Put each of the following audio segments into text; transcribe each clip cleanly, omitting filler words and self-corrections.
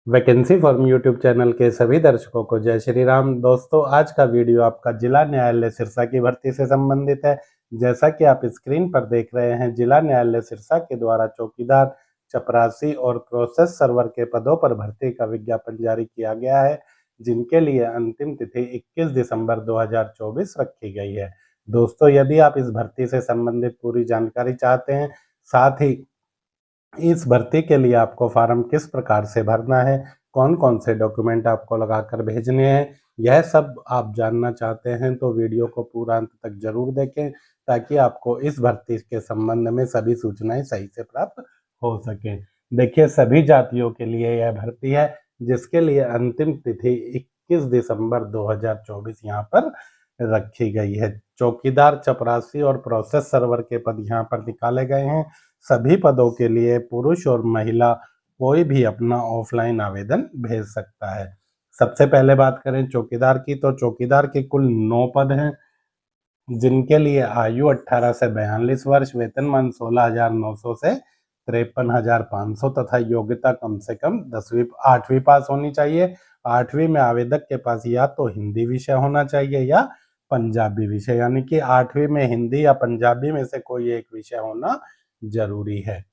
Vacancy form YouTube channel के सभी दर्शकों को जय श्री राम। दोस्तों, आज का वीडियो आपका जिला न्यायालय सिरसा की भर्ती से संबंधित है। जैसा कि आप स्क्रीन पर देख रहे हैं, जिला न्यायालय सिरसा के द्वारा चौकीदार, चपरासी और प्रोसेस सर्वर के पदों पर भर्ती का विज्ञापन जारी किया गया है, जिनके लिए अंतिम तिथि 21 दिसंबर 2024 रखी गई है। दोस्तों, यदि आप इस भर्ती से संबंधित पूरी जानकारी चाहते हैं, साथ ही इस भर्ती के लिए आपको फॉर्म किस प्रकार से भरना है, कौन कौन से डॉक्यूमेंट आपको लगाकर भेजने हैं, यह सब आप जानना चाहते हैं तो वीडियो को पूरा अंत तक जरूर देखें, ताकि आपको इस भर्ती के संबंध में सभी सूचनाएं सही से प्राप्त हो सकें। देखिए, सभी जातियों के लिए यह भर्ती है, जिसके लिए अंतिम तिथि 21 दिसंबर 2024 यहाँ पर रखी गई है। चौकीदार, चपरासी और प्रोसेस सर्वर के पद यहाँ पर निकाले गए हैं। सभी पदों के लिए पुरुष और महिला कोई भी अपना ऑफलाइन आवेदन भेज सकता है। सबसे पहले बात करें चौकीदार की, तो चौकीदार के कुल 9 पद हैं, जिनके लिए आयु 18 से 42 वर्ष, वेतनमान 16,900 से 53,500 तथा योग्यता कम से कम 8वीं पास होनी चाहिए। 8वीं में आवेदक के पास या तो हिंदी विषय होना चाहिए या पंजाबी विषय, यानी कि 8वीं में हिंदी या पंजाबी में से कोई एक विषय होना जरूरी है।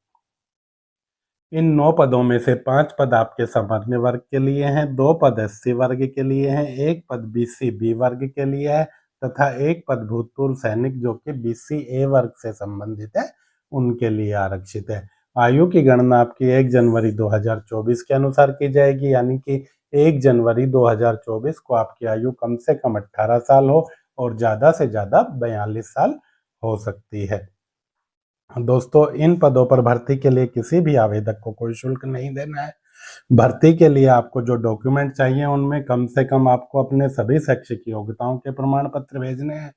इन 9 पदों में से 5 पद आपके सामान्य वर्ग के लिए हैं, 2 पद SC वर्ग के लिए हैं, 1 पद BC B वर्ग के लिए है तथा 1 पद भूतपूर्व सैनिक जो कि BC A वर्ग से संबंधित है, उनके लिए आरक्षित है। आयु की गणना आपकी 1 जनवरी 2024 के अनुसार की जाएगी, यानी कि 1 जनवरी 2024 को आपकी आयु कम से कम 18 साल हो और ज़्यादा से ज़्यादा 42 साल हो सकती है। दोस्तों, इन पदों पर भर्ती के लिए किसी भी आवेदक को कोई शुल्क नहीं देना है। भर्ती के लिए आपको जो डॉक्यूमेंट चाहिए, उनमें कम से कम आपको अपने सभी शैक्षिक योग्यताओं के प्रमाण पत्र भेजने हैं।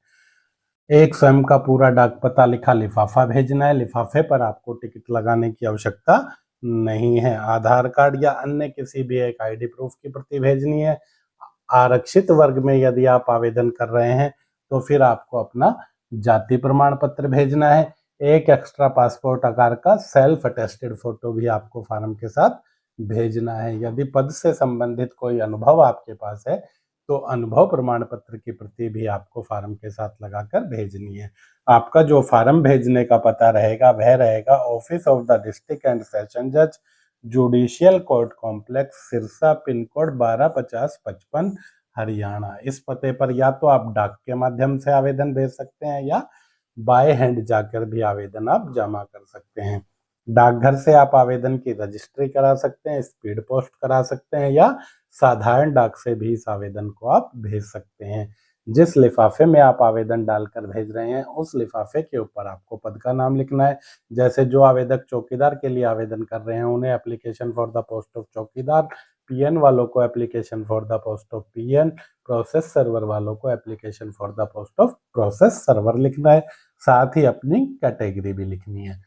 एक स्वयं का पूरा डाक पता लिखा लिफाफा भेजना है। लिफाफे पर आपको टिकट लगाने की आवश्यकता नहीं है। आधार कार्ड या अन्य किसी भी एक ID प्रूफ की प्रति भेजनी है। आरक्षित वर्ग में यदि आप आवेदन कर रहे हैं तो फिर आपको अपना जाति प्रमाण पत्र भेजना है। एक एक्स्ट्रा पासपोर्ट आकार का सेल्फ अटेस्टेड फोटो भी आपको फॉर्म के साथ भेजना है। यदि पद से संबंधित कोई अनुभव आपके पास है तो अनुभव प्रमाण पत्र की प्रति भी आपको फॉर्म के साथ लगाकर भेजनी है। आपका जो फॉर्म भेजने का पता रहेगा वह रहेगा office of the district and session जज, judicial court complex, Sirsa, pin code 125055, Haryana. इस पते पर या तो आप डाक के माध्यम से आवेदन भेज सकते हैं या बाय हैंड जाकर भी आवेदन आप जमा कर सकते हैं। डाकघर से आप आवेदन की रजिस्ट्री करा सकते हैं, स्पीड पोस्ट करा सकते हैं या साधारण डाक से भी इस आवेदन को आप भेज सकते हैं। जिस लिफाफे में आप आवेदन डालकर भेज रहे हैं, उस लिफाफे के ऊपर आपको पद का नाम लिखना है। जैसे जो आवेदक चौकीदार के लिए आवेदन कर रहे हैं, उन्हें application for the post of चौकीदार, PN वालों को application for the post of PN, process server वालों को application for the post of process server लिखना है। साथ ही अपनी कैटेगरी भी लिखनी है।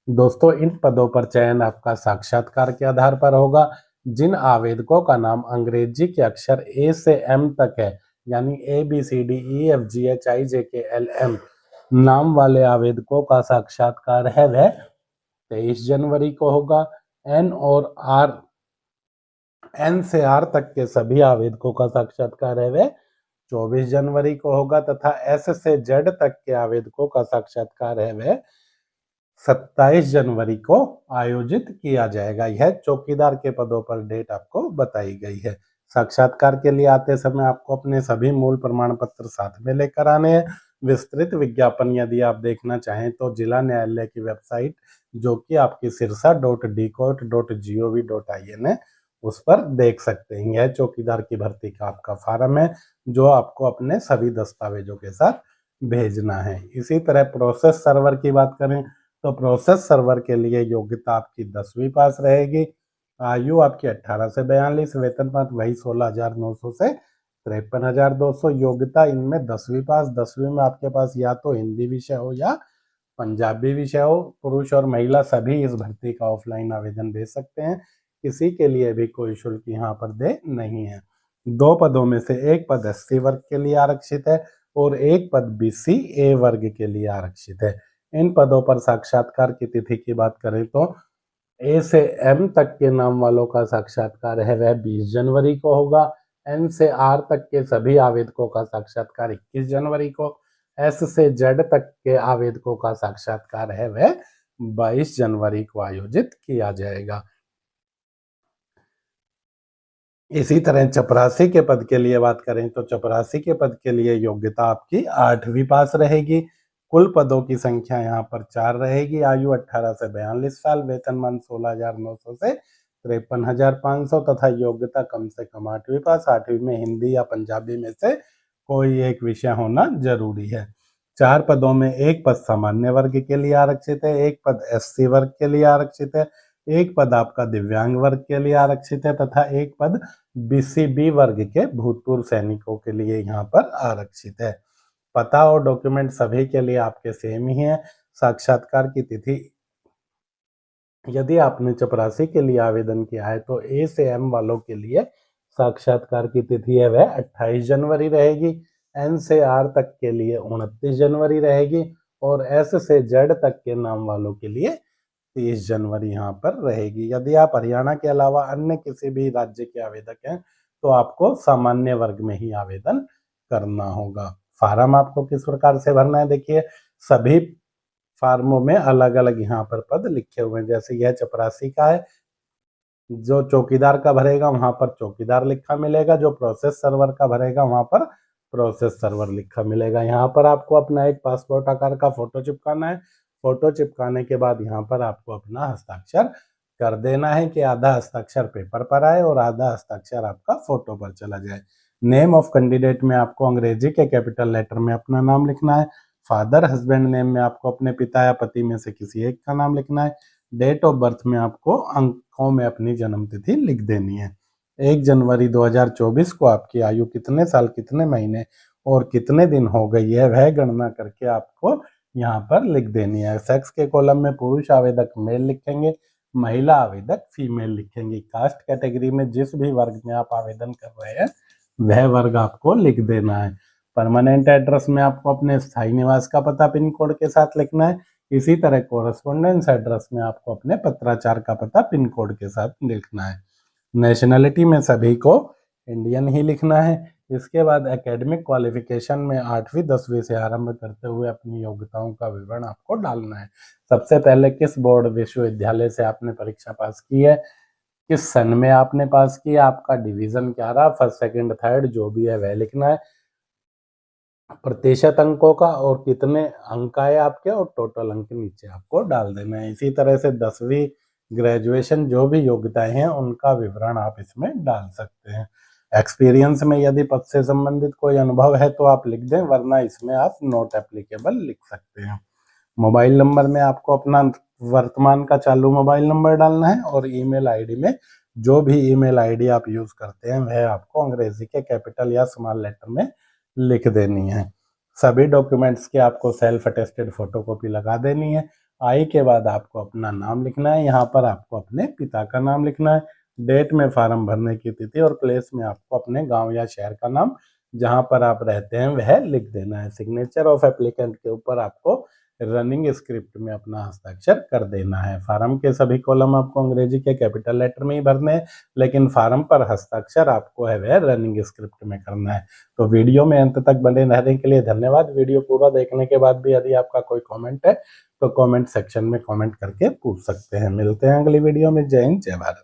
दोस्तों, इन पदों पर चयन आपका साक्षात्कार के आधार पर होगा। जिन आवेदकों का नाम अंग्रेजी के अक्षर A से M तक है, यानी ABCDEFGHIJKLM नाम वाले आवेदकों का साक्षात्कार है वह 23 जनवरी को होगा। N से R तक के सभी आवेदकों का साक्षात्कार है वह 24 जनवरी को होगा तथा S से Z तक के आवेदकों का साक्षात्कार है वह 27 जनवरी को आयोजित किया जाएगा। यह चौकीदार के पदों पर डेट आपको बताई गई है। साक्षात्कार के लिए आते समय आपको अपने सभी मूल प्रमाण पत्र साथ में लेकर आने हैं। विस्तृत विज्ञापन यदि आप देखना चाहें तो जिला न्यायालय की वेबसाइट, जो कि आपकी sirsa.dcourt.gov.in है, उस पर देख सकते हैं। यह चौकीदार की भर्ती का आपका फॉर्म है, जो आपको अपने सभी दस्तावेजों के साथ भेजना है। इसी तरह प्रोसेस सर्वर की बात करें तो प्रोसेस सर्वर के लिए योग्यता आपकी 10वीं पास रहेगी। आयु आपकी 18 से 42, वेतनमान वही 16,900 से 53,200। योग्यता इनमें 10वीं पास। 10वीं में आपके पास या तो हिंदी विषय हो या पंजाबी विषय हो। पुरुष और महिला सभी इस भर्ती का ऑफलाइन आवेदन भेज सकते हैं। किसी के लिए भी कोई शुल्क यहाँ पर दे नहीं है। 2 पदों में से 1 पद SC वर्ग के लिए आरक्षित है और 1 पद BC A वर्ग के लिए आरक्षित है। इन पदों पर साक्षात्कार की तिथि की बात करें तो ए से एम तक के नाम वालों का साक्षात्कार है वह 20 जनवरी को होगा। एन से आर तक के सभी आवेदकों का साक्षात्कार 21 जनवरी को। एस से जेड तक के आवेदकों का साक्षात्कार है वह 22 जनवरी को आयोजित किया जाएगा। इसी तरह चपरासी के पद के लिए बात करें तो चपरासी के पद के लिए योग्यता आपकी 8वीं पास रहेगी। कुल पदों की संख्या यहाँ पर 4 रहेगी। आयु 18 से 42 साल। वेतनमान 16,900 से 53,500 तथा योग्यता कम से कम 8वीं पास। 8वीं में हिंदी या पंजाबी में से कोई एक विषय होना जरूरी है। 4 पदों में एक पद सामान्य वर्ग के लिए आरक्षित है, एक पद एससी वर्ग के लिए आरक्षित है, एक पद आपका दिव्यांग वर्ग के लिए आरक्षित है तथा एक पद बीसीबी वर्ग के भूतपूर्व सैनिकों के लिए यहाँ पर आरक्षित है। पता और डॉक्यूमेंट सभी के लिए आपके सेम ही है। साक्षात्कार की तिथि यदि आपने चपरासी के लिए आवेदन किया है तो ए से एम वालों के लिए साक्षात्कार की तिथि है वह 28 जनवरी रहेगी। एन से आर तक के लिए 29 जनवरी रहेगी और एस से जेड तक के नाम वालों के लिए 30 जनवरी यहाँ पर रहेगी। यदि आप हरियाणा के अलावा अन्य किसी भी राज्य के आवेदक हैं तो आपको सामान्य वर्ग में ही आवेदन करना होगा। फार्म आपको किस प्रकार से भरना है, देखिए सभी फार्मों में अलग अलग यहाँ पर पद लिखे हुए हैं। जैसे यह चपरासी का है, जो चौकीदार का भरेगा वहां पर चौकीदार लिखा मिलेगा, जो प्रोसेस सर्वर का भरेगा वहां पर प्रोसेस सर्वर लिखा मिलेगा। यहाँ पर आपको अपना एक पासपोर्ट आकार का फोटो चिपकाना है। फोटो चिपकाने के बाद यहाँ पर आपको अपना हस्ताक्षर कर देना है कि आधा हस्ताक्षर पेपर पर आए और आधा हस्ताक्षर आपका फोटो पर चला जाए। नेम ऑफ कैंडिडेट में आपको अंग्रेजी के कैपिटल लेटर में अपना नाम लिखना है। फादर हस्बैंड नेम में आपको अपने पिता या पति में से किसी एक का नाम लिखना है। डेट ऑफ बर्थ में आपको अंकों में अपनी जन्म तिथि लिख देनी है। 1 जनवरी 2024 को आपकी आयु कितने साल, कितने महीने और कितने दिन हो गई है वह गणना करके आपको यहाँ पर लिख देनी है। सेक्स के कॉलम में पुरुष आवेदक मेल लिखेंगे, महिला आवेदक फीमेल लिखेंगे। कास्ट कैटेगरी में जिस भी वर्ग में आप आवेदन कर रहे हैं वह वर्ग आपको लिख देना है। परमानेंट एड्रेस में आपको अपने स्थायी निवास का पता पिन कोड के साथ लिखना है। इसी तरह कोरेस्पोंडेंस एड्रेस में आपको अपने पत्राचार का पता पिन कोड के साथ लिखना है। नेशनलिटी में सभी को इंडियन ही लिखना है। इसके बाद एकेडमिक क्वालिफिकेशन में 8वीं 10वीं से आरंभ करते हुए अपनी योग्यताओं का विवरण आपको डालना है। सबसे पहले किस बोर्ड विश्वविद्यालय से आपने परीक्षा पास की है, किस सन में आपने पास किया, आपका डिवीजन क्या रहा, फर्स्ट सेकंड थर्ड जो भी है वह लिखना है। प्रतिशत अंकों का और कितने अंक आए आपके और टोटल अंक नीचे आपको डाल देना है। इसी तरह से 10वीं ग्रेजुएशन जो भी योग्यताएं हैं उनका विवरण आप इसमें डाल सकते हैं। एक्सपीरियंस में यदि पद से संबंधित कोई अनुभव है तो आप लिख दें, वरना इसमें आप नॉट एप्लीकेबल लिख सकते हैं। मोबाइल नंबर में आपको अपना वर्तमान का चालू मोबाइल नंबर डालना है और ईमेल आईडी में जो भी ईमेल आईडी आप यूज करते हैं वह आपको अंग्रेजी के कैपिटल या स्मॉल लेटर में लिख देनी है। सभी डॉक्यूमेंट्स की आपको सेल्फ अटेस्टेड फोटोकॉपी लगा देनी है। आई के बाद आपको अपना नाम लिखना है। यहाँ पर आपको अपने पिता का नाम लिखना है। डेट में फॉर्म भरने की तिथि और प्लेस में आपको अपने गांव या शहर का नाम जहां पर आप रहते हैं वह लिख देना है। सिग्नेचर ऑफ एप्लीकेंट के ऊपर आपको रनिंग स्क्रिप्ट में अपना हस्ताक्षर कर देना है। फार्म के सभी कॉलम आपको अंग्रेजी के कैपिटल लेटर में ही भरने हैं, लेकिन फार्म पर हस्ताक्षर आपको है वह रनिंग स्क्रिप्ट में करना है। तो वीडियो में अंत तक बने रहने के लिए धन्यवाद। वीडियो पूरा देखने के बाद भी यदि आपका कोई कमेंट है तो कमेंट सेक्शन में कमेंट करके पूछ सकते हैं। मिलते हैं अगली वीडियो में। जय हिंद, जय भारत।